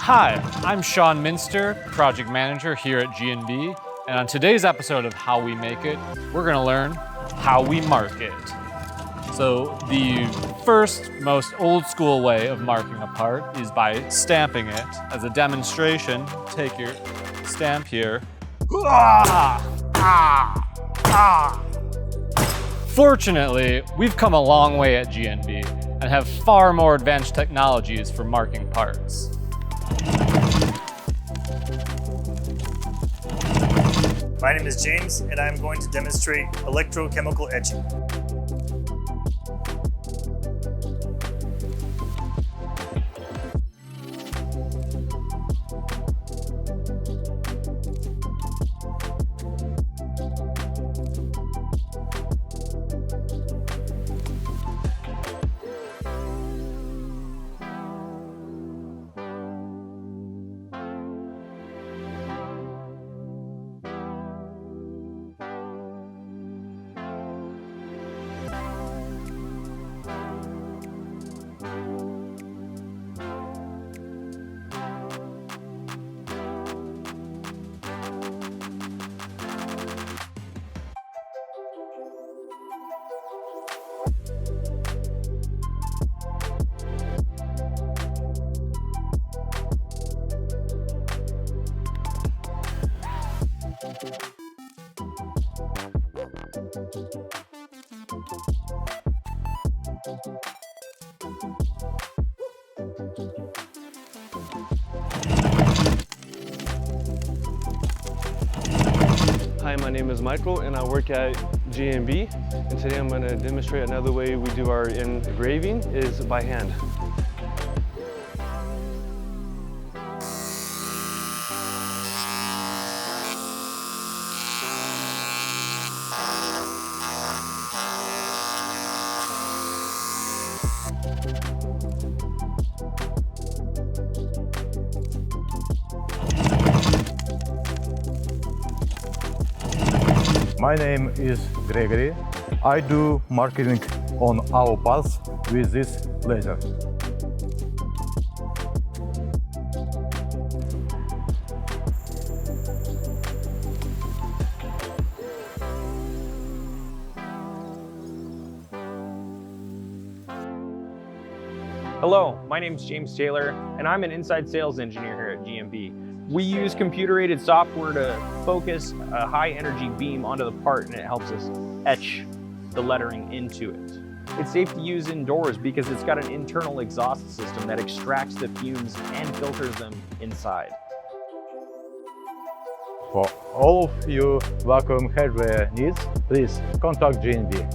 Hi, I'm Sean Minster, Project Manager here at G&B, and on today's episode of How We Make It, we're going to learn how we mark it. So the first, most old school way of marking a part is by stamping it. As a demonstration, take your stamp here. Fortunately, we've come a long way at G&B and have far more advanced technologies for marking parts. My name is James, and I'm going to demonstrate electrochemical etching. Hi, my name is Michael and I work at G&B, and today I'm going to demonstrate another way we do our engraving is by hand. My name is Gregory. I do marking on our parts with this laser. Hello, my name is James Taylor, and I'm an inside sales engineer here at G&B. We use computer-aided software to focus a high-energy beam onto the part, and it helps us etch the lettering into it. It's safe to use indoors because it's got an internal exhaust system that extracts the fumes and filters them inside. For all of your vacuum hardware needs, please contact G&B.